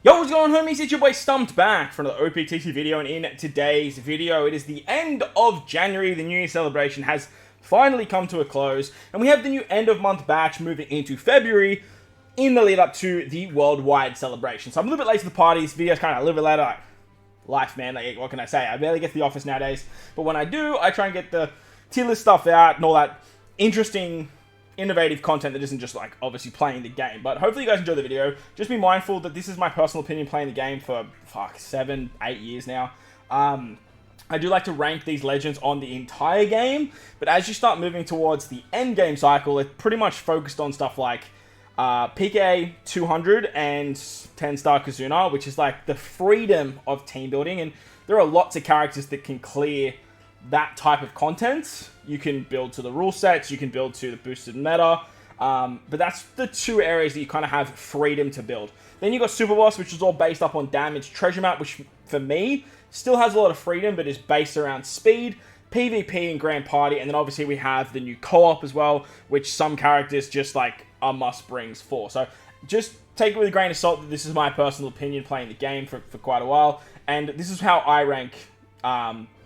Yo, what's going on, homies? It's your boy Stumped back for another OPTC video, and in today's video, it is the end of January. The New Year celebration has finally come to a close, and we have the new end of month batch moving into February in the lead up to the worldwide celebration. So I'm a little bit late to the party. This video's kind of a little bit later. Like, life, man. Like, what can I say? I barely get to the office nowadays, but when I do, I try and get the tier list stuff out and all that interesting, innovative content that isn't just like obviously playing the game. But hopefully you guys enjoy the video. Just be mindful that this is my personal opinion playing the game for 7-8 years now. I do like to rank these legends on the entire game, but as you start moving towards the end game cycle, it's pretty much focused on stuff like Pikqchu 200 and 10-star Kazuna, which is like the freedom of team building, and there are lots of characters that can clear that type of content. You can build to the rule sets, you can build to the boosted meta, but that's the two areas that you kind of have freedom to build. Then you got Super Boss, which is all based up on damage treasure map, which for me still has a lot of freedom, but is based around speed, PvP, and Grand Party. And then obviously we have the new co-op as well, which some characters just like are must brings for. So just take it with a grain of salt that this is my personal opinion playing the game for quite a while, and this is how I rank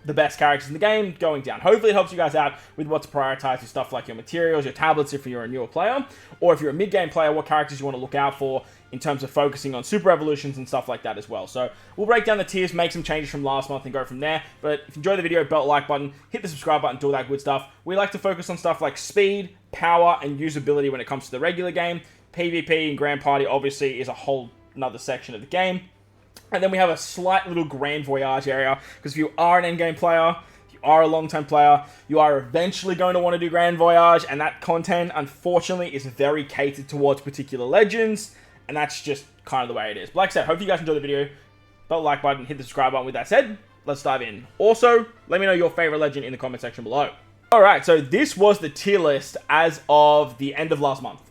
the best characters in the game going down. Hopefully it helps you guys out with what to prioritize with stuff like your materials, your tablets if you're a newer player, or if you're a mid-game player, what characters you want to look out for in terms of focusing on super evolutions and stuff like that as well. So we'll break down the tiers, make some changes from last month and go from there. But if you enjoyed the video, belt the like button, hit the subscribe button, do all that good stuff. We like to focus on stuff like speed, power, and usability when it comes to the regular game. PvP and Grand Party obviously is a whole another section of the game. And then we have a slight little Grand Voyage area, because if you are an endgame player, you are a long-term player, you are eventually going to want to do Grand Voyage, and that content, unfortunately, is very catered towards particular legends, and that's just kind of the way it is. But like I said, hope you guys enjoyed the video. Belt the like button, hit the subscribe button. With that said, let's dive in. Also, let me know your favorite legend in the comment section below. Alright, so this was the tier list as of the end of last month.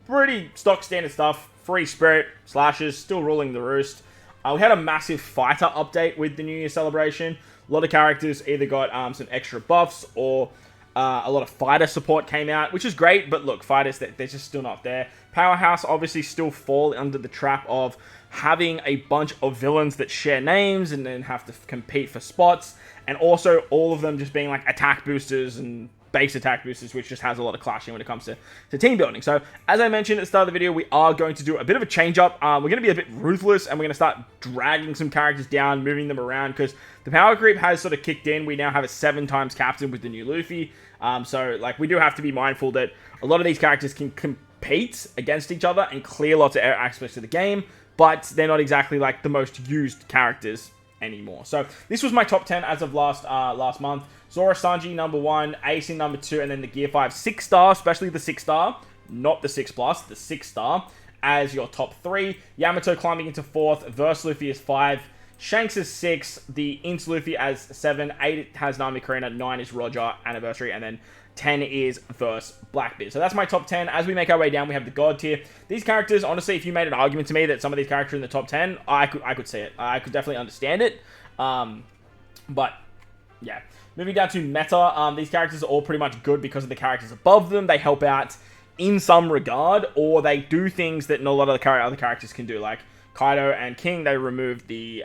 Pretty stock standard stuff. Free Spirit, Slashes, still ruling the roost. We had a massive fighter update with the New Year celebration. A lot of characters either got some extra buffs or a lot of fighter support came out, which is great, but look, fighters, they're just still not there. Powerhouse obviously still fall under the trap of having a bunch of villains that share names and then have to compete for spots, and also all of them just being like attack boosters and base attack boosters, which just has a lot of clashing when it comes to team building. So, as I mentioned at the start of the video, we are going to do a bit of a change up. We're going to be a bit ruthless, and we're going to start dragging some characters down, moving them around, because the power creep has sort of kicked in. We now have a 7x captain with the new Luffy. So, like, we do have to be mindful that a lot of these characters can compete against each other and clear lots of aspects of the game, but they're not exactly, like, the most used characters anymore. So this was my top 10 as of last month. Zoro Sanji number 1, Ace in number 2, and then the Gear 5 6-star, especially the 6-star, not the 6+, the 6-star as your top 3. Yamato climbing into 4th, Verse Luffy is 5, Shanks is 6, the Int Luffy as 7, 8 has Nami Karina, 9 is Roger Anniversary, and then 10 is Verse Blackbeard. So that's my top 10. As we make our way down, we have the God tier. These characters, honestly, if you made an argument to me that some of these characters are in the top 10, I could see it. I could definitely understand it. But, yeah. Moving down to meta, these characters are all pretty much good because of the characters above them. They help out in some regard, or they do things that not a lot of the other characters can do. Like Kaido and King, they removed the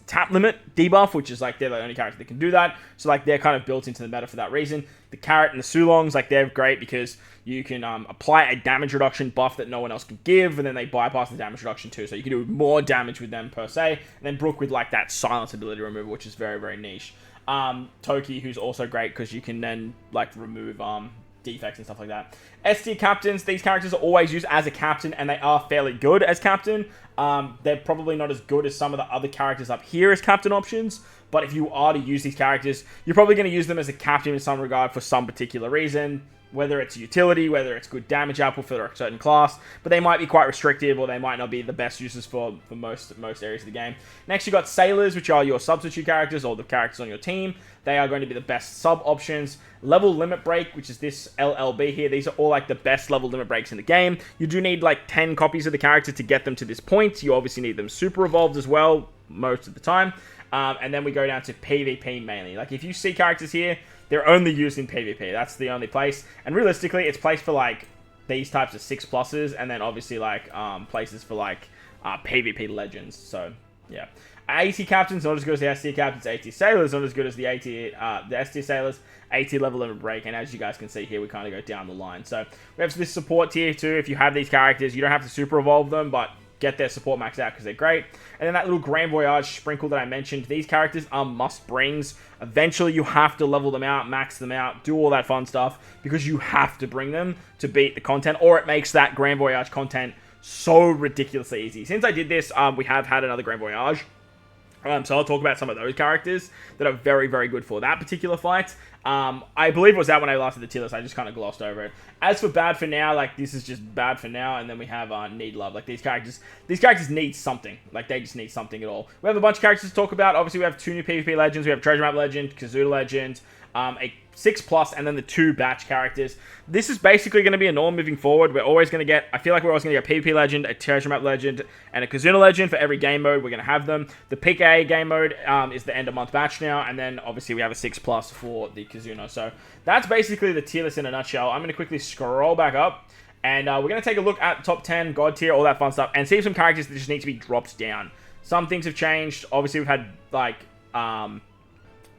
tap limit debuff, which is like they're the only character that can do that. So like they're kind of built into the meta for that reason. The Carrot and the Sulongs, like they're great because you can apply a damage reduction buff that no one else can give, and then they bypass the damage reduction too. So you can do more damage with them per se. And then Brook with like that silence ability removal, which is very, very niche. Toki, who's also great because you can then like remove defects and stuff like that. S tier captains, these characters are always used as a captain, and they are fairly good as captain. They're probably not as good as some of the other characters up here as captain options, but if you are to use these characters, you're probably going to use them as a captain in some regard for some particular reason, whether it's utility, whether it's good damage output for a certain class, but they might be quite restrictive, or they might not be the best uses for most areas of the game. Next, you got sailors, which are your substitute characters, or the characters on your team. They are going to be the best sub options. Level limit break, which is this LLB here. These are all like the best level limit breaks in the game. You do need like 10 copies of the character to get them to this point. You obviously need them super evolved as well, most of the time. And then we go down to PvP mainly. Like if you see characters here, they're only used in PvP. That's the only place. And realistically, it's placed for like these types of 6+, and then obviously like places for like PvP legends. So yeah, AT captains not as good as the S tier captains. AT sailors not as good as the S tier sailors. AT level 11 break, and as you guys can see here, we kind of go down the line. So we have this support tier too. If you have these characters, you don't have to super evolve them, but get their support maxed out because they're great. And then that little Grand Voyage sprinkle that I mentioned, these characters are must-brings. Eventually, you have to level them out, max them out, do all that fun stuff, because you have to bring them to beat the content, or it makes that Grand Voyage content so ridiculously easy. Since I did this, we have had another Grand Voyage. So I'll talk about some of those characters that are very, very good for that particular fight. I believe it was that when I last did the tier list. I just kind of glossed over it. As for bad for now, like, this is just bad for now. And then we have need love. Like, these characters need something. Like, they just need something at all. We have a bunch of characters to talk about. Obviously, we have 2 new PvP legends. We have Treasure Map Legend, Kazuna Legend, a 6+, and then the 2 batch characters. This is basically going to be a norm moving forward. We're always going to get, I feel like we're always going to get a PvP legend, a Treasure Map Legend, and a Kazuna Legend for every game mode. We're going to have them. The Pikqchu game mode is the end of month batch now, and then obviously we have a 6+ for the Kazuna. So that's basically the tier list in a nutshell. I'm going to quickly scroll back up, and we're going to take a look at top 10, God tier, all that fun stuff, and see some characters that just need to be dropped down. Some things have changed. Obviously, we've had, like,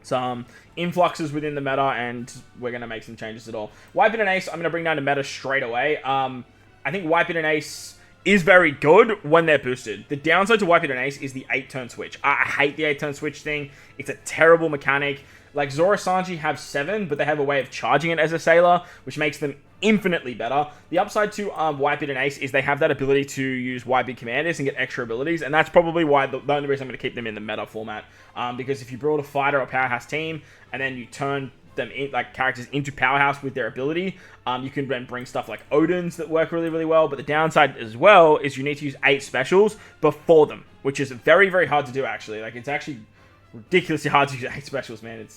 some influxes within the meta, and we're going to make some changes at all. Wipe It and Ace, I'm going to bring down to meta straight away. I think Wipe It and Ace is very good when they're boosted. The downside to Wipe It and Ace is the 8-turn switch. I hate the 8-turn switch thing. It's a terrible mechanic. Like, Zoro Sanji have 7, but they have a way of charging it as a sailor, which makes them infinitely better. The upside to Wipe It and Ace is they have that ability to use Wipe It commanders and get extra abilities, and that's probably why the only reason I'm going to keep them in the meta format. Because if you build a fighter or powerhouse team, and then you turn them in, like, characters into powerhouse with their ability, you can then bring stuff like Odin's that work really, really well. But the downside as well is you need to use 8 specials before them, which is very, very hard to do, actually. Like, it's actually ridiculously hard to use 8 specials, man. It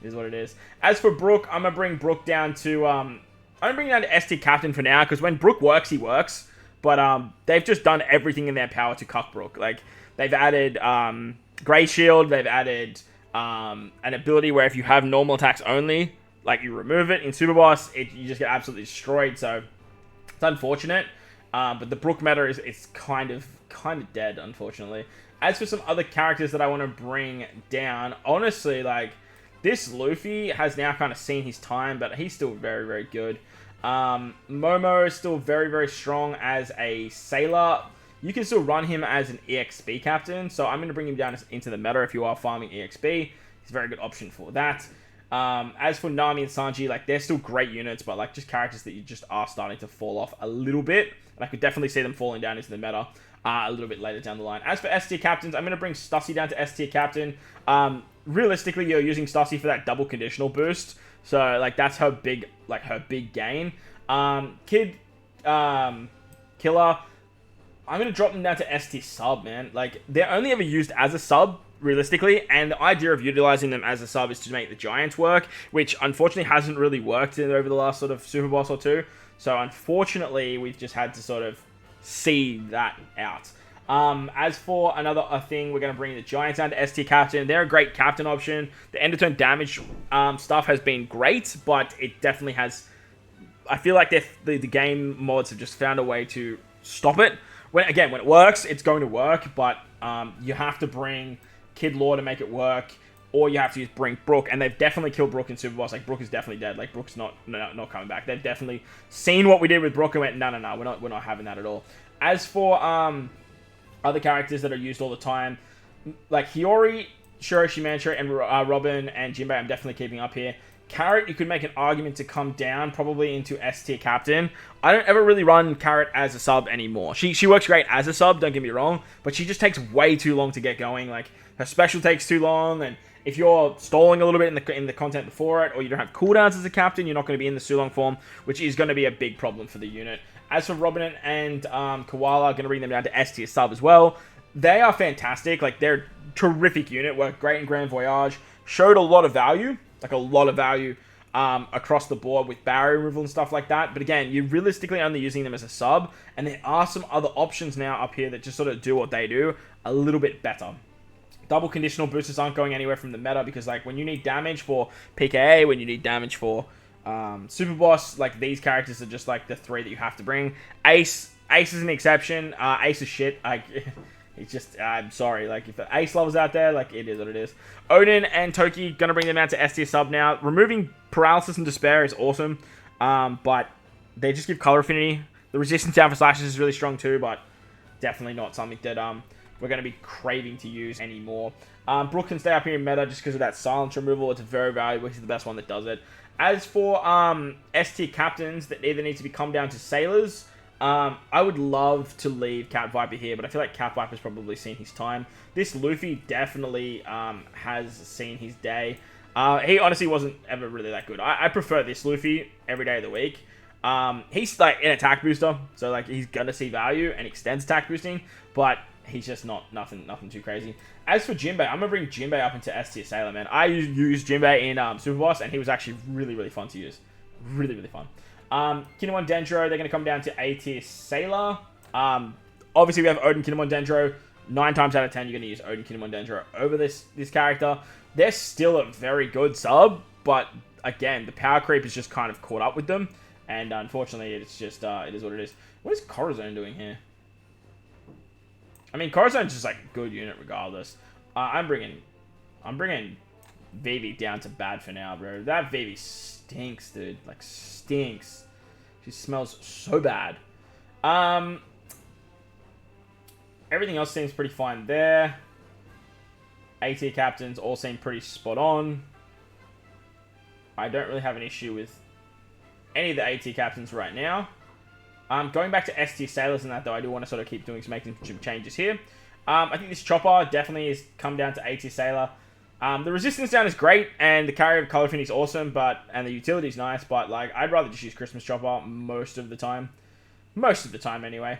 is what it is. As for Brook, I'm going to bring Brook down to... I'm going to bring down to ST Captain for now, because when Brook works, he works. But they've just done everything in their power to cuck Brook. Like, they've added Grey Shield, they've added an ability where if you have normal attacks only, like, you remove it in Super Boss, you just get absolutely destroyed. So it's unfortunate. But the Brook meta is kind of dead, unfortunately. As for some other characters that I want to bring down, honestly, like, this Luffy has now kind of seen his time, but he's still very, very good. Momo is still very, very strong as a sailor. You can still run him as an EXP captain, so I'm going to bring him down into the meta if you are farming EXP. He's a very good option for that. As for Nami and Sanji, like, they're still great units, but, like, just characters that you just are starting to fall off a little bit. And I could definitely see them falling down into the meta a little bit later down the line. As for S tier captains, I'm going to bring Stussy down to S tier captain. Realistically, you're using Stussy for that double conditional boost, so, like, that's her big gain. Killer, I'm going to drop them down to S tier sub, man. Like, they're only ever used as a sub, realistically, and the idea of utilizing them as a sub is to make the Giants work, which unfortunately hasn't really worked over the last sort of Super Boss or 2. So unfortunately, we've just had to sort of see that out. As for another thing, we're going to bring the Giants down to S tier captain. They're a great captain option. The end of turn damage stuff has been great, but it definitely has... I feel like the game mods have just found a way to stop it. When it works, it's going to work, but you have to bring Kid Law to make it work, or you have to bring Brook, and they've definitely killed Brook in Super Boss. Like, Brook is definitely dead. Like, Brook's not coming back. They've definitely seen what we did with Brook and went, no, we're not having that at all. As for other characters that are used all the time, like Hiyori, Shiroshimantra, and Robin and Jinbei, I'm definitely keeping up here. Carrot, you could make an argument to come down probably into S tier captain. I don't ever really run Carrot as a sub anymore. She works great as a sub, don't get me wrong, but she just takes way too long to get going. Like, her special takes too long, and if you're stalling a little bit in the content before it, or you don't have cooldowns as a captain, you're not going to be in the Sulong form, which is going to be a big problem for the unit. As for Robin and Koala, I'm going to bring them down to S tier sub as well. They are fantastic. Like, they're a terrific unit, work great in Grand Voyage, showed a lot of value, across the board with barrier removal and stuff like that. But again, you're realistically only using them as a sub, and there are some other options now up here that just sort of do what they do a little bit better. Double conditional boosters aren't going anywhere from the meta, because, like, when you need damage for PKA, when you need damage for Super Boss, like, these characters are just, like, the 3 that you have to bring. Ace is an exception. Ace is shit. Like, it's just, I'm sorry. Like, if the Ace lovers out there, like, it is what it is. Odin and Toki, gonna bring them out to S tier sub now. Removing Paralysis and Despair is awesome. But they just give color affinity. The resistance down for slashes is really strong too, but definitely not something that we're going to be craving to use anymore. Brook can stay up here in meta just because of that silence removal. It's very valuable. He's the best one that does it. As for S tier captains that either need to be come down to sailors, I would love to leave Cat Viper here, but I feel like Cat Viper's probably seen his time. This Luffy definitely has seen his day. He honestly wasn't ever really that good. I prefer this Luffy every day of the week. He's like an attack booster, so like he's gonna see value and extends attack boosting, but he's just nothing too crazy. As for Jinbei, I'm gonna bring Jinbei up into S tier sailor, man. I used Jinbei in Super Boss, and he was actually really fun to use. Really fun. Kinemon Dendro, they're gonna come down to A tier sailor. Obviously we have Odin, Kinemon Dendro. 9 times out of 10, you're gonna use Odin, Kinemon Dendro over this character. They're still a very good sub, but again, the power creep is just kind of caught up with them. And unfortunately, it's just, it is what it is. What is Corazon doing here? I mean, Corazon's just like a good unit regardless. I'm bringing Vivi down to bad for now, bro. That Vivi stinks, dude. Like, stinks. She smells so bad. Everything else seems pretty fine there. AT captains all seem pretty spot on. I don't really have an issue with any of the AT captains right now. Going back to S tier sailors and that, though, I do want to sort of keep making some changes here. I think this Chopper definitely has come down to A tier sailor. The resistance down is great, and the carry of color affinity is awesome, and the utility is nice, but like I'd rather just use Christmas Chopper most of the time. Most of the time, anyway.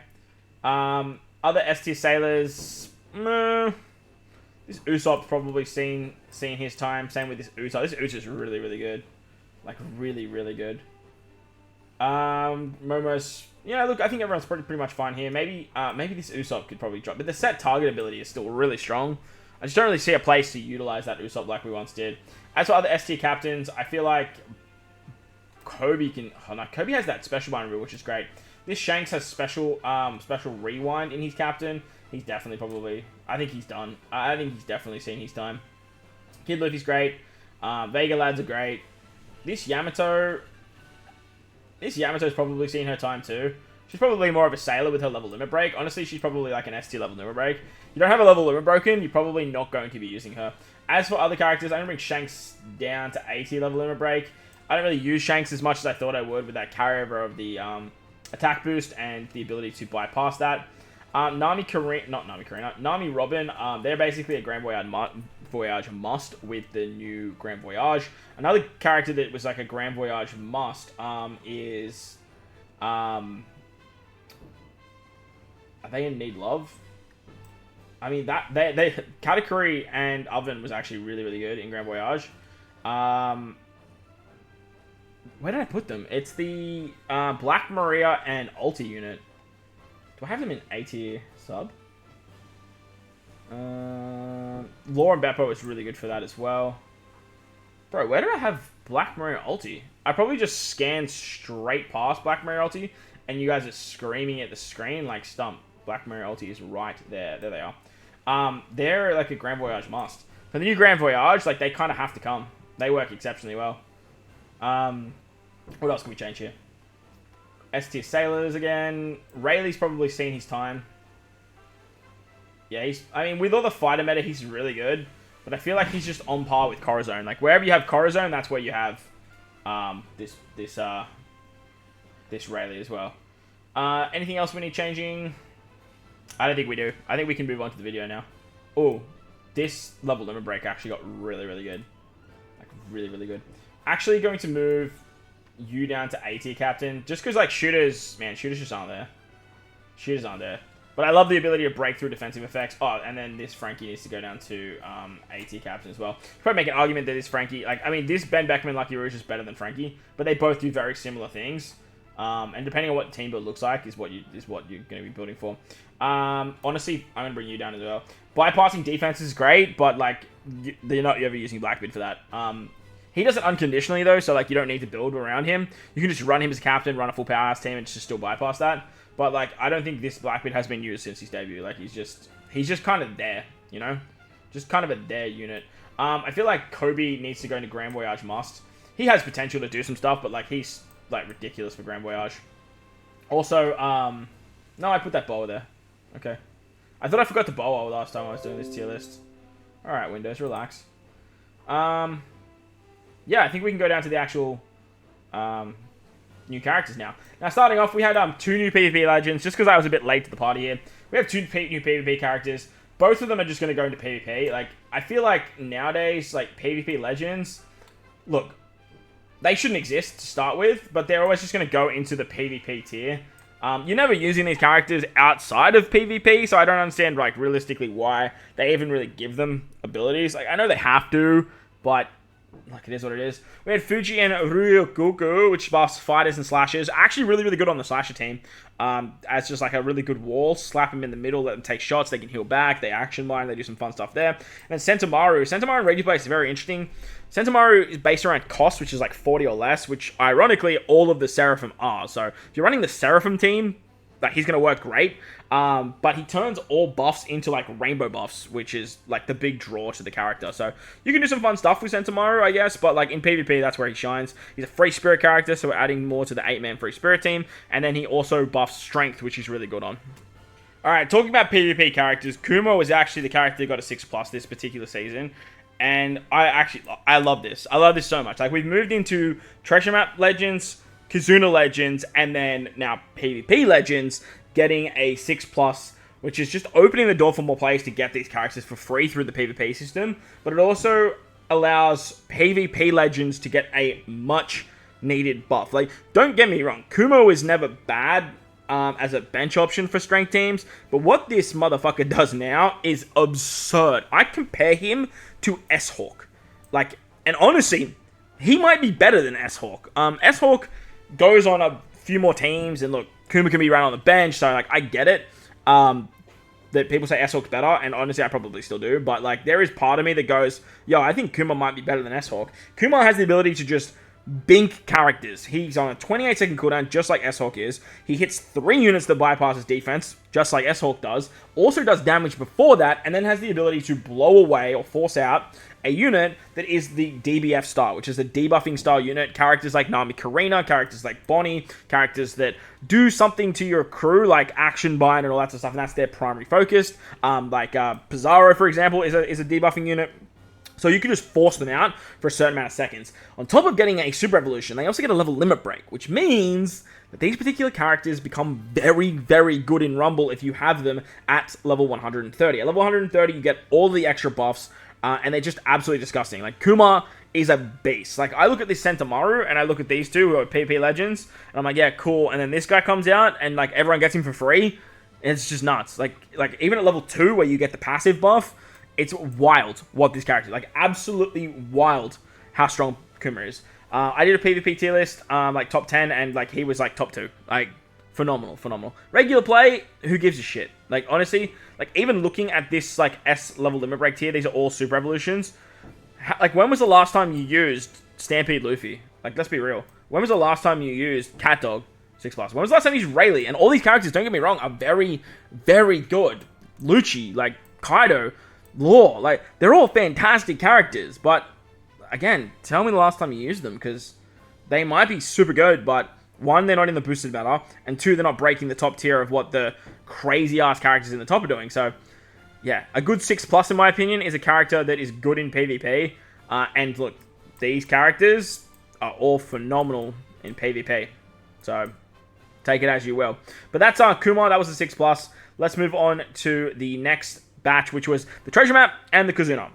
Other S tier sailors, this Usopp's probably seen his time. Same with this Usopp. This Usopp's really good. Like, really good. Momo's... Yeah, look, I think everyone's pretty much fine here. Maybe this Usopp could probably drop. But the set target ability is still really strong. I just don't really see a place to utilize that Usopp like we once did. As for other S tier captains, I feel like Kobe can... Oh, no, Kobe has that special bind rule, which is great. This Shanks has special rewind in his captain. He's definitely probably... I think he's done. I think he's definitely seen his time. Kid Luffy's great. Vega lads are great. This Yamato's probably seen her time too. She's probably more of a sailor with her level limit break. Honestly, she's probably like an S tier level limit break. You don't have a level limit broken, you're probably not going to be using her. As for other characters, I'm going to bring Shanks down to 80 level limit break. I don't really use Shanks as much as I thought I would with that carryover of the attack boost and the ability to bypass that. Nami Robin, they're basically a Grand Voyage must with the new Grand Voyage. Another character that was like a Grand Voyage must is... are they in Need Love? I mean, Katakuri and Oven was actually really good in Grand Voyage. Where did I put them? It's the Black Maria and Ulti unit. Do I have them in A tier sub? Law and Beppo is really good for that as well. Bro, where did I have Black Maria Ulti? I probably just scanned straight past Black Maria Ulti, and you guys are screaming at the screen like Stump. Black Maria Ulti is right there. There they are. They're like a Grand Voyage must. For the new Grand Voyage, like they kind of have to come. They work exceptionally well. What else can we change here? S tier sailors again. Rayleigh's probably seen his time. Yeah, I mean, with all the fighter meta, he's really good. But I feel like he's just on par with Corazon. Like, wherever you have Corazon, that's where you have this Rayleigh as well. Anything else we need changing? I don't think we do. I think we can move on to the video now. Oh, this level limit break actually got really good. Like, really good. Actually going to move you down to A tier captain. Just because, like, shooters just aren't there. Shooters aren't there. But I love the ability to break through defensive effects. Oh, and then this Frankie needs to go down to A tier captain as well. Probably make an argument that this Frankie... Like, I mean, this Ben Beckman Lucky Rouge is better than Frankie. But they both do very similar things. And depending on what team build looks like is what you're going to be building for. Honestly, I'm going to bring you down as well. Bypassing defense is great, but, like, you're not ever using Blackbeard for that. He does it unconditionally, though, so, like, you don't need to build around him. You can just run him as a captain, run a full powerhouse team, and just still bypass that. But, like, I don't think this Blackbeard has been used since his debut. Like, he's just kind of there, you know? Just kind of a there unit. I feel like Kobe needs to go into Grand Voyage Must. He has potential to do some stuff, but, like, he's, like, ridiculous for Grand Voyage. Also, no, I put that boa there. Okay. I thought I forgot the boa last time I was doing this tier list. Alright, Windows, relax. Yeah, I think we can go down to the actual new characters now. Now, starting off, we had 2 new PvP legends, just because I was a bit late to the party here. We have 2 new PvP characters. Both of them are just going to go into PvP. Like, I feel like nowadays, like, PvP legends, look, they shouldn't exist to start with, but they're always just going to go into the PvP tier. You're never using these characters outside of PvP, so I don't understand, like, realistically why they even really give them abilities. Like, I know they have to, but, like, it is what it is. We had Fuji and Ryogoku, which buffs fighters and slashers. Actually really, really good on the slasher team. As just, like, a really good wall. Slap them in the middle, let them take shots, they can heal back, they action mine, they do some fun stuff there. And then Sentomaru. Sentomaru in regular play is very interesting. Sentomaru is based around cost, which is like 40 or less, which ironically all of the Seraphim are. So if you're running the Seraphim team, like, he's going to work great. But he turns all buffs into like rainbow buffs, which is like the big draw to the character. So you can do some fun stuff with Sentomaru, I guess, but like in PvP, that's where he shines. He's a free spirit character, so we're adding more to the 8-man free spirit team. And then he also buffs strength, which he's really good on. Alright, talking about PvP characters, Kumo is actually the character that got a 6+ this particular season. And I love this. I love this so much. Like, we've moved into Treasure Map Legends, Kazuna Legends, and then now PvP Legends getting a 6+, which is just opening the door for more players to get these characters for free through the PvP system. But it also allows PvP Legends to get a much needed buff. Like, don't get me wrong, Kumo is never bad as a bench option for strength teams, but what this motherfucker does now is absurd. I compare him to S-Hawk. Like, and honestly, he might be better than S-Hawk. S-Hawk goes on a few more teams, and look, Kuma can be run on the bench, so, like, I get it. That people say S-Hawk's better, and honestly, I probably still do, but, like, there is part of me that goes, yo, I think Kuma might be better than S-Hawk. Kuma has the ability to just bink characters. He's on a 28-second cooldown, just like S-Hawk is. He hits 3 units that bypasses defense, just like S-Hawk does. Also does damage before that, and then has the ability to blow away or force out a unit that is the DBF style, which is the debuffing style unit. Characters like Nami Karina, characters like Bonnie, characters that do something to your crew, like action bind and all that sort of stuff, and that's their primary focus. Pizarro, for example, is a debuffing unit. So you can just force them out for a certain amount of seconds. On top of getting a super evolution, they also get a level limit break, which means that these particular characters become very, very good in Rumble if you have them at level 130. At level 130, you get all the extra buffs, and they're just absolutely disgusting. Like, Kuma is a beast. Like, I look at this Sentomaru, and I look at these two who are PvP Legends, and I'm like, yeah, cool. And then this guy comes out, and, like, everyone gets him for free, and it's just nuts. Like even at level 2, where you get the passive buff, it's wild what this character is. Like, absolutely wild how strong Kuma is. I did a PvP tier list, like, top 10, and, like, he was, like, top 2. Like, phenomenal. Regular play, who gives a shit? Like, honestly, like, even looking at this, like, S level limit break tier, these are all super evolutions. Like, when was the last time you used Stampede Luffy? Like, let's be real. When was the last time you used Cat Dog 6+? When was the last time you used Rayleigh? And all these characters, don't get me wrong, are very, very good. Lucci, like, Kaido, Law, like, they're all fantastic characters, but again, tell me the last time you used them, because they might be super good, but 1, they're not in the boosted meta, and 2, they're not breaking the top tier of what the crazy ass characters in the top are doing. So yeah, a good 6+ in my opinion is a character that is good in PvP, and look, these characters are all phenomenal in PvP, so take it as you will. But that's Kuma, that was a 6+. Let's move on to the next batch, which was the Treasure Map and the Kazuna.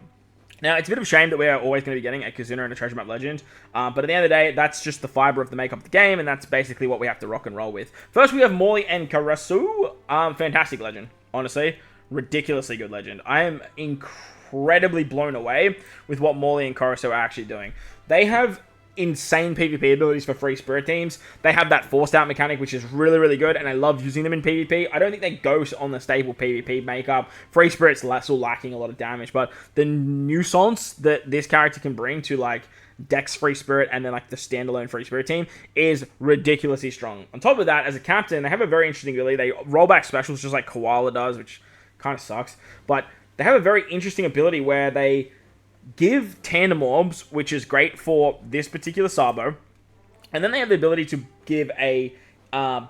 Now, it's a bit of a shame that we are always going to be getting a Kazuna and a Treasure Map Legend, but at the end of the day, that's just the fiber of the makeup of the game, and that's basically what we have to rock and roll with. First, we have Morley and Karasu. Fantastic legend, honestly. Ridiculously good legend. I am incredibly blown away with what Morley and Karasu are actually doing. They have insane PvP abilities for free spirit teams. They have that forced out mechanic, which is really, really good, and I love using them in PvP. I don't think they go on the stable PvP makeup. Free spirit's still lacking a lot of damage, but the nuisance that this character can bring to, like, Dex Free Spirit and then like the standalone Free Spirit team is ridiculously strong. On top of that, as a captain, they have a very interesting ability. They roll back specials just like Koala does, which kind of sucks. But they have a very interesting ability where they give tandem orbs, which is great for this particular Sabo. And then they have the ability to give a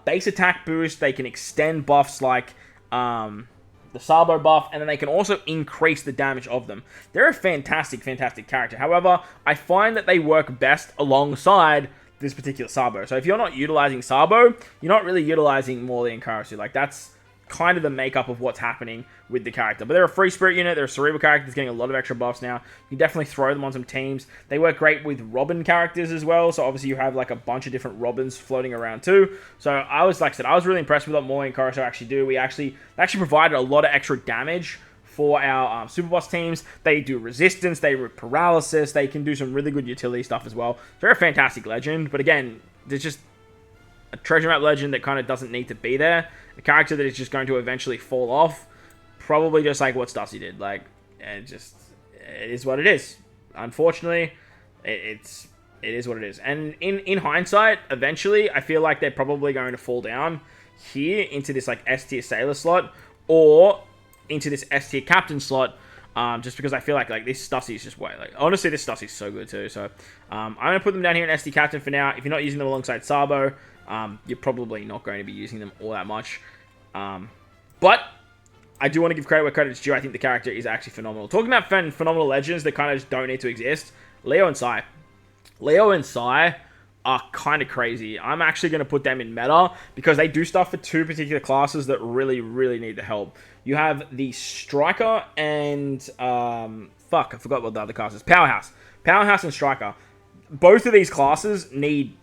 base attack boost. They can extend buffs like the Sabo buff, and then they can also increase the damage of them. They're a fantastic, fantastic character. However, I find that they work best alongside this particular Sabo. So if you're not utilizing Sabo, you're not really utilizing Morley and Karasu. Like, that's kind of the makeup of what's happening with the character. But they're a free spirit unit. They're a cerebral character that's getting a lot of extra buffs now. You can definitely throw them on some teams. They work great with Robin characters as well. So obviously you have like a bunch of different Robins floating around too. So I was, like I said, I was really impressed with what Morley and Karasu actually do. They actually provided a lot of extra damage for our Super Boss teams. They do resistance, they do paralysis, they can do some really good utility stuff as well. They're a fantastic legend, but again, there's just a treasure map legend that kind of doesn't need to be there. A character that is just going to eventually fall off. Probably just like what Stussy did. Like, it is what it is. Unfortunately, it is what it is. And in hindsight, eventually, I feel like they're probably going to fall down here into this like S tier sailor slot or into this S tier captain slot. Just because I feel like this Stussy is just way, like, honestly, this Stussy is so good too. So I'm going to put them down here in S tier captain for now. If you're not using them alongside Sabo, you're probably not going to be using them all that much. But I do want to give credit where credit is due. I think the character is actually phenomenal. Talking about phenomenal legends that kind of just don't need to exist, Leo and Sai. Leo and Sai are kind of crazy. I'm actually going to put them in meta because they do stuff for two particular classes that really, really need the help. You have the Striker and... fuck, I forgot what the other class is. Powerhouse. Powerhouse and Striker. Both of these classes need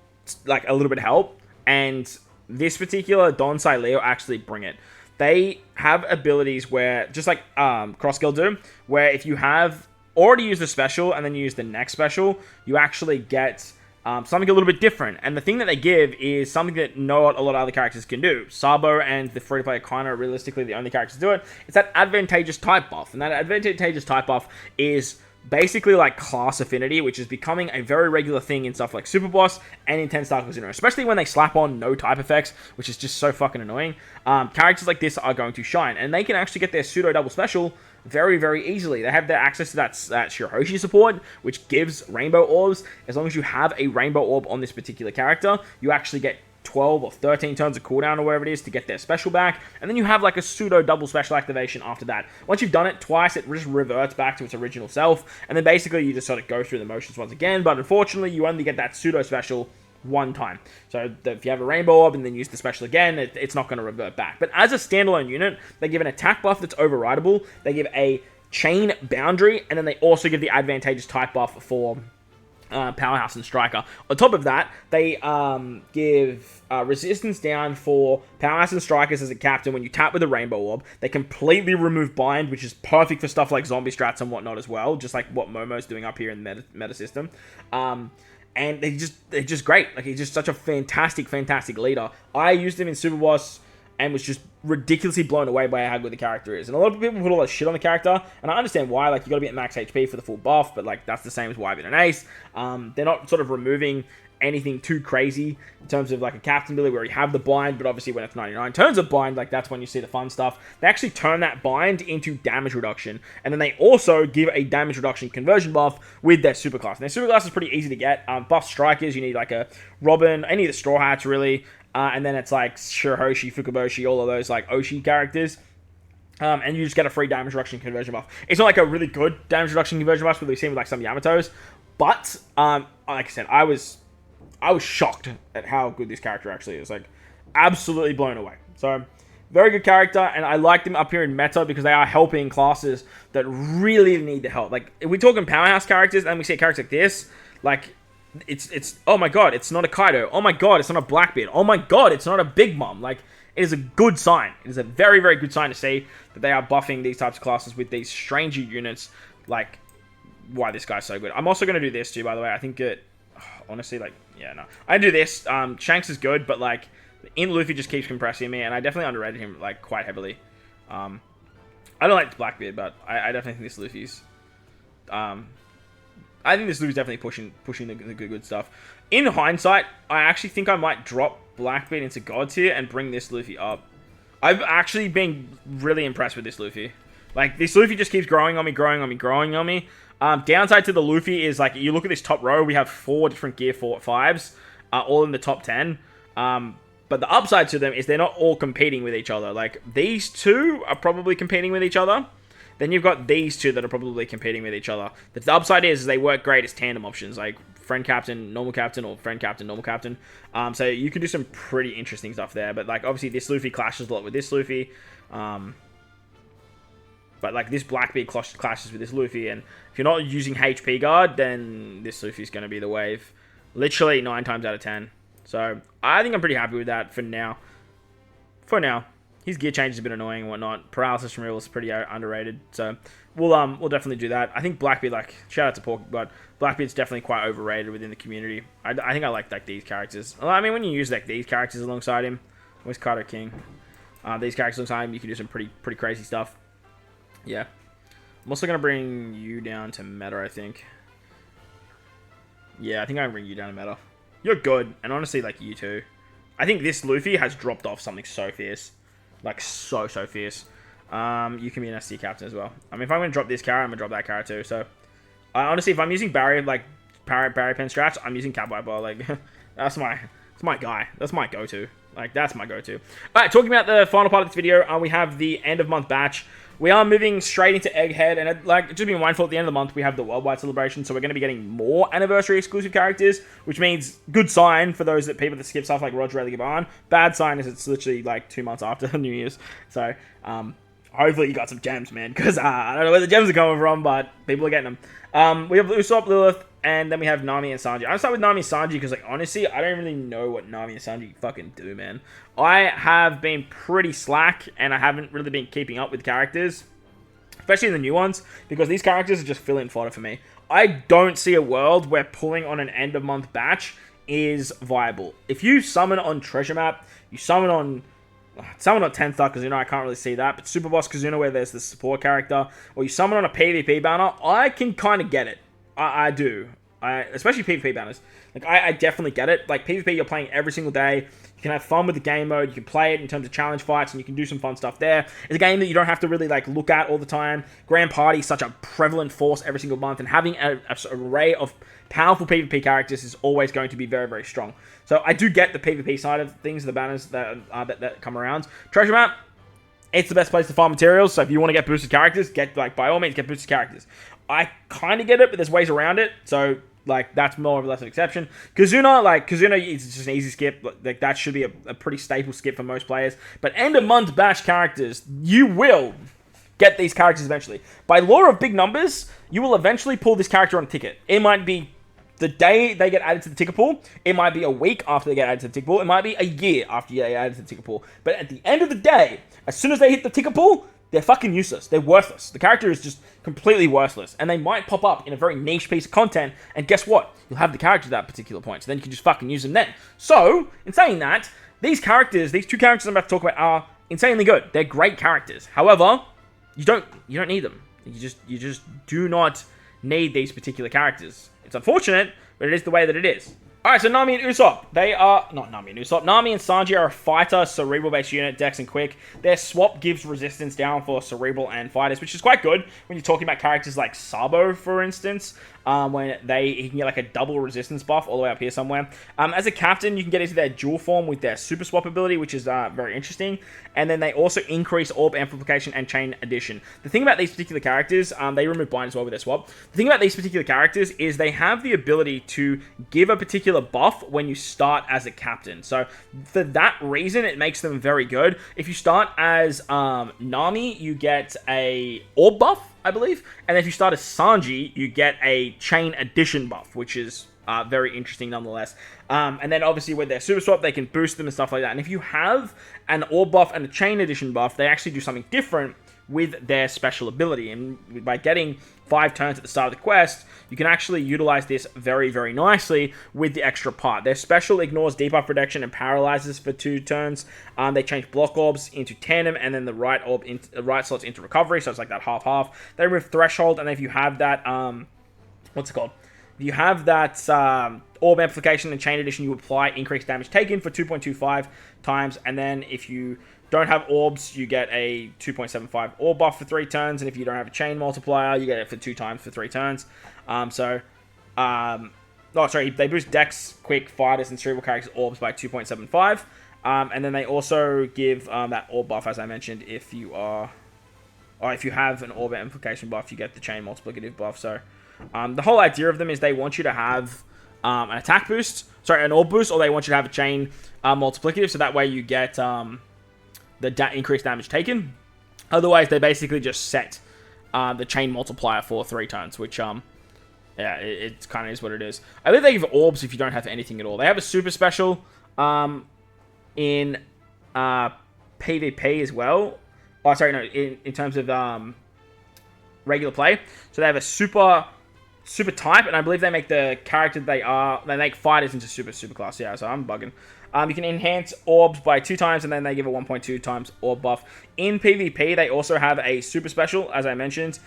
like a little bit of help, and this particular Donsai Leo actually bring it. They have abilities where, just like Crossguild do, where if you have already used the special and then you use the next special, you actually get something a little bit different. And the thing that they give is something that not a lot of other characters can do. Sabo and the free-to-play kind of realistically the only characters do it. It's that advantageous type buff. And that advantageous type buff is basically like class affinity, which is becoming a very regular thing in stuff like Super Boss and in 10 Star Kazuna, especially when they slap on no type effects, which is just so fucking annoying. Characters like this are going to shine, and they can actually get their pseudo double special very, very easily. They have their access to that Shirohoshi support, which gives rainbow orbs. As long as you have a rainbow orb on this particular character, you actually get 12 or 13 turns of cooldown or whatever it is to get their special back, and then you have like a pseudo double special activation after that. Once you've done it twice, it just reverts back to its original self, and then basically you just sort of go through the motions once again, but unfortunately you only get that pseudo special one time. So if you have a rainbow orb and then use the special again, it's not going to revert back. But as a standalone unit, they give an attack buff that's overrideable, they give a chain boundary, and then they also give the advantageous type buff for Powerhouse and Striker. On top of that, they give resistance down for Powerhouse and Strikers as a captain when you tap with a Rainbow Orb. They completely remove Bind, which is perfect for stuff like zombie strats and whatnot as well, just like what Momo's doing up here in the meta system. And they're just great. Like, he's just such a fantastic, fantastic leader. I used him in Super Boss and was just ridiculously blown away by how good the character is. And a lot of people put a lot of shit on the character, and I understand why. Like, you gotta be at max HP for the full buff, but like, that's the same as why I've been an ace. They're not sort of removing anything too crazy in terms of like a captain ability where you have the bind, but obviously when it's 99 turns of bind, like that's when you see the fun stuff. They actually turn that bind into damage reduction, and then they also give a damage reduction conversion buff with their superclass. And their superclass is pretty easy to get. Buff strikers, you need like a Robin, any of the Straw Hats really, and then it's like Shirohoshi, Fukaboshi, all of those like Oshi characters. And you just get a free damage reduction conversion buff. It's not like a really good damage reduction conversion buff, but we've seen with like some Yamatos. But like I said, I was shocked at how good this character actually is. Like, absolutely blown away. So, very good character, and I like them up here in meta because they are helping classes that really need the help. Like, if we're talking powerhouse characters, and we see a character like this, like, it's oh my god, it's not a Kaido. Oh my god, it's not a Blackbeard. Oh my god, it's not a Big Mom. Like, it is a good sign. It is a very, very good sign to see that they are buffing these types of classes with these stranger units. Like, why this guy's so good. I'm also going to do this too, by the way. I think it, honestly, like, yeah, no. I do this. Shanks is good, but, like, in Luffy just keeps compressing me, and I definitely underrated him, like, quite heavily. I don't like Blackbeard, but I definitely think this Luffy's I think this Luffy's definitely pushing the good stuff. In hindsight, I actually think I might drop Blackbeard into God tier and bring this Luffy up. I've actually been really impressed with this Luffy. Like, this Luffy just keeps growing on me. Downside to the Luffy is, like, you look at this top row, we have 4 different Gear 5s, all in the top 10. But the upside to them is they're not all competing with each other. Like, these two are probably competing with each other. Then you've got these two that are probably competing with each other. The upside is they work great as tandem options, like friend captain, normal captain, or friend captain, normal captain. So you can do some pretty interesting stuff there. But, like, obviously this Luffy clashes a lot with this Luffy. But, like, this Blackbeard clashes with this Luffy. And if you're not using HP guard, then this Luffy's going to be the wave. Literally 9 times out of 10. So I think I'm pretty happy with that for now. His gear change is a bit annoying and whatnot. Paralysis removal is pretty underrated. So we'll definitely do that. I think Blackbeard, like, shout out to Pork, but Blackbeard's definitely quite overrated within the community. I think I like these characters. Well, I mean, when you use like these characters alongside him, where's Carter King? These characters alongside him, you can do some pretty crazy stuff. Yeah. I'm also gonna bring you down to meta, I think. Yeah, I think I'm gonna bring you down to meta. You're good, and honestly, like, you too. I think this Luffy has dropped off something so fierce. Like, so fierce. You can be an SC captain as well. I mean, if I'm going to drop this carrot, I'm going to drop that carrot too. So, honestly, if I'm using barrier, like, barrier pen strats, I'm using Cat Viper. Like, that's my guy. That's my go-to. Like, that's my go-to. Alright, talking about the final part of this video, we have the end of month batch. We are moving straight into Egghead, and, like, just be mindful, at the end of the month, we have the worldwide celebration, so we're going to be getting more anniversary exclusive characters, which means good sign for those people that skip stuff like Roger Rayleigh Gaban. Bad sign is it's literally, like, 2 months after New Year's. So, hopefully you got some gems, man, because I don't know where the gems are coming from, but people are getting them. We have Usopp, Lilith, and then we have Nami and Sanji. I'll start with Nami and Sanji because, like, honestly, I don't really know what Nami and Sanji fucking do, man. I have been pretty slack, and I haven't really been keeping up with characters, especially the new ones, because these characters are just fill-in fodder for me. I don't see a world where pulling on an end-of-month batch is viable. If you summon on Treasure Map, you summon on 10th Star Kazuna, I can't really see that, but Super Boss Kazuna where there's the support character, or you summon on a PvP banner, I can kind of get it. I do. Especially PvP banners. Like, I definitely get it. Like, PvP, you're playing every single day. You can have fun with the game mode. You can play it in terms of challenge fights, and you can do some fun stuff there. It's a game that you don't have to really, like, look at all the time. Grand Party is such a prevalent force every single month, and having an array of powerful PvP characters is always going to be very, very strong. So I do get the PvP side of things, the banners that come around. Treasure Map, it's the best place to farm materials, so if you want to get boosted characters, by all means, get boosted characters. I kind of get it, but there's ways around it, so, like, that's more or less an exception. Kazuna is just an easy skip. Like, that should be a pretty staple skip for most players. But end-of-month batch characters, you will get these characters eventually. By law of big numbers, you will eventually pull this character on a ticket. It might be the day they get added to the ticket pool. It might be a week after they get added to the ticket pool. It might be a year after they get added to the ticket pool. But at the end of the day, as soon as they hit the ticket pool, they're fucking useless. They're worthless. The character is just completely worthless. And they might pop up in a very niche piece of content. And guess what? You'll have the character at that particular point. So then you can just fucking use them then. So, in saying that, these two characters I'm about to talk about are insanely good. They're great characters. However, you don't need them. You just do not need these particular characters. It's unfortunate, but it is the way that it is. Alright, so Nami and Usopp. They are... Not Nami and Usopp. Nami and Sanji are a fighter, cerebral-based unit, Dex and Quick. Their swap gives resistance down for cerebral and fighters, which is quite good when you're talking about characters like Sabo, for instance. When he can get like a double resistance buff all the way up here somewhere. As a captain, you can get into their dual form with their super swap ability, which is very interesting. And then they also increase orb amplification and chain addition. The thing about these particular characters, they remove bind as well with their swap. The thing about these particular characters is they have the ability to give a particular buff when you start as a captain. So for that reason, it makes them very good. If you start as Nami, you get a orb buff, I believe. And if you start as Sanji, you get a chain addition buff, which is very interesting nonetheless. And then obviously with their super swap, they can boost them and stuff like that. And if you have an orb buff and a chain addition buff, they actually do something different with their special ability. And by getting 5 turns at the start of the quest, you can actually utilize this very, very nicely with the extra part. Their special ignores debuff reduction and paralyzes for 2 turns. They change block orbs into tandem, and then the right slots into recovery, so it's like that half-half. They remove threshold, and if you have that, what's it called? you have that Orb Amplification and Chain Addition, you apply increased damage taken for 2.25 times, and then if you don't have orbs, you get a 2.75 orb buff for 3 turns, and if you don't have a chain multiplier, you get it for 2 times for 3 turns. They boost Dex, Quick, Fighters, and Cerebral characters orbs by 2.75, and then they also give that orb buff, as I mentioned, if you have an orb amplification buff, you get the chain multiplicative buff. So the whole idea of them is they want you to have an attack boost, an orb boost, or they want you to have a chain multiplicative, so that way you get the increased damage taken. Otherwise, they basically just set the chain multiplier for 3 turns, which, it kind of is what it is. I believe they give orbs if you don't have anything at all. They have a super special in PvP as well. Oh, sorry, no, in terms of regular play. So they have a super type, and I believe they make the character they make fighters into super class. Yeah, so I'm bugging. You can enhance orbs by 2 times, and then they give a 1.2 times orb buff. In PvP, they also have a super special, as I mentioned.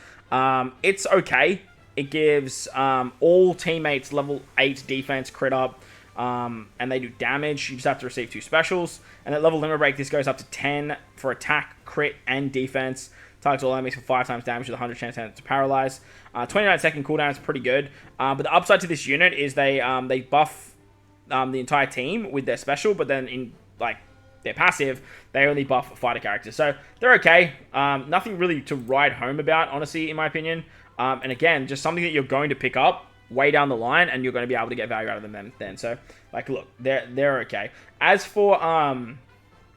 It's okay. It gives all teammates level 8 defense crit up, and they do damage. You just have to receive 2 specials. And at level limit break, this goes up to 10 for attack, crit, and defense. Targets all enemies for 5 times damage with a 100% chance to paralyze. 29-second cooldown is pretty good. But the upside to this unit is they buff the entire team with their special, but then in their passive, they only buff fighter characters. So they're okay. Nothing really to write home about, honestly, in my opinion. And again, just something that you're going to pick up way down the line, and you're going to be able to get value out of them then. So, look, they're okay. As for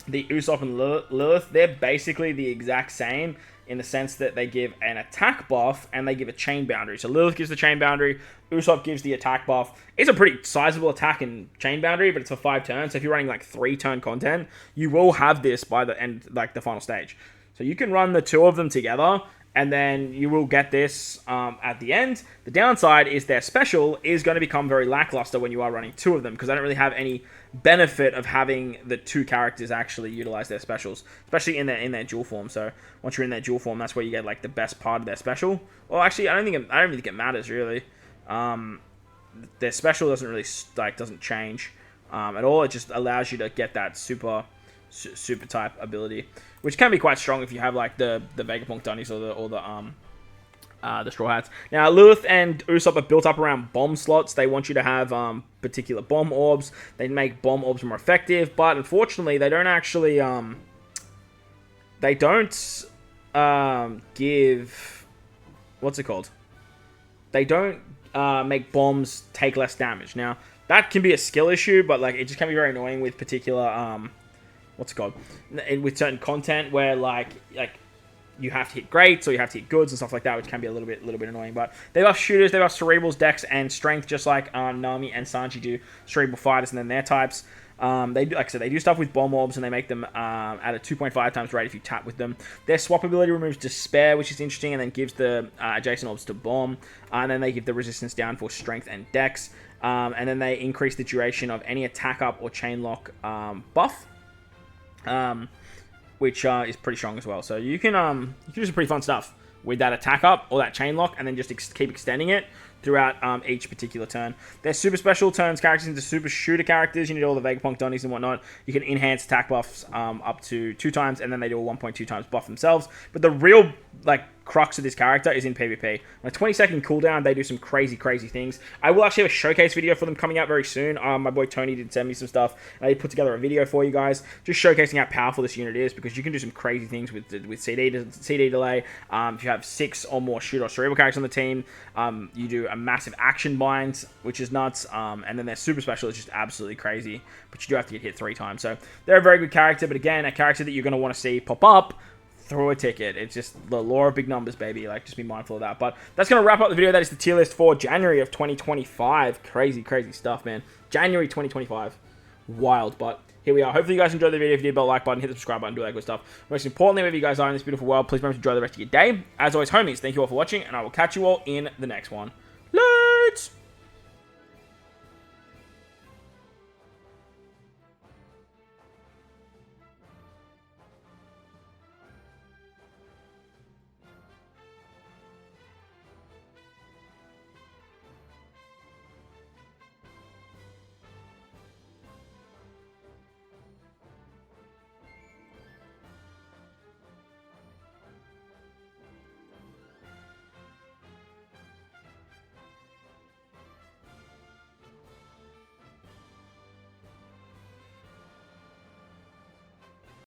the Usopp and Lilith, they're basically the exact same in the sense that they give an attack buff and they give a chain boundary. So Lilith gives the chain boundary, Usopp gives the attack buff. It's a pretty sizable attack and chain boundary, but it's for 5 turns. So if you're running 3-turn content, you will have this by the end, the final stage. So you can run the 2 of them together, and then you will get this at the end. The downside is their special is going to become very lackluster when you are running 2 of them, because they don't really have any benefit of having the 2 characters actually utilize their specials, especially in their dual form. So once you're in their dual form, that's where you get the best part of their special. Well, actually, I don't really think it matters really. Their special doesn't really doesn't change at all. It just allows you to get that super type ability, which can be quite strong if you have the Vegapunk Dunnies or the Straw Hats. Now, Lilith and Usopp are built up around bomb slots. They want you to have particular bomb orbs. They make bomb orbs more effective, but unfortunately, they don't actually give, what's it called? They don't make bombs take less damage. Now, that can be a skill issue, but it just can be very annoying with particular what's it called? With certain content where you have to hit greats or you have to hit goods and stuff like that, which can be a little bit annoying. But they buff shooters, they buff cerebrals, dex, and strength, just like Nami and Sanji do cerebral fighters and then their types. They do, like I said, they do stuff with bomb orbs, and they make them at a 2.5 times rate if you tap with them. Their swap ability removes despair, which is interesting, and then gives the adjacent orbs to bomb. And then they give the resistance down for strength and dex. And then they increase the duration of any attack up or chain lock buff. Which is pretty strong as well. So you can do some pretty fun stuff with that attack up or that chain lock, and then just keep extending it throughout each particular turn. Their super special turns characters into super shooter characters. You need all the Vegapunk Dunnies and whatnot. You can enhance attack buffs up to 2 times, and then they do a 1.2 times buff themselves. But the real crux of this character is in PvP. On a 20-second cooldown, they do some crazy things. I will actually have a showcase video for them coming out very soon. My boy Tony did send me some stuff, and I put together a video for you guys, just showcasing how powerful this unit is, because you can do some crazy things with CD delay. If you have 6 or more shoot or cerebral characters on the team, you do a massive action bind, which is nuts, and then their super special is just absolutely crazy, but you do have to get hit 3 times. So they're a very good character, but again, a character that you're going to want to see pop up throw a ticket. It's just the law of big numbers, baby. Just be mindful of that. But that's going to wrap up the video. That is the tier list for January of 2025. Crazy stuff, man. January 2025. Wild, but here we are. Hopefully you guys enjoyed the video. If you did, bell like button, hit the subscribe button, do that good stuff. Most importantly, wherever you guys are in this beautiful world, please remember to enjoy the rest of your day. As always, homies, thank you all for watching, and I will catch you all in the next one. Let's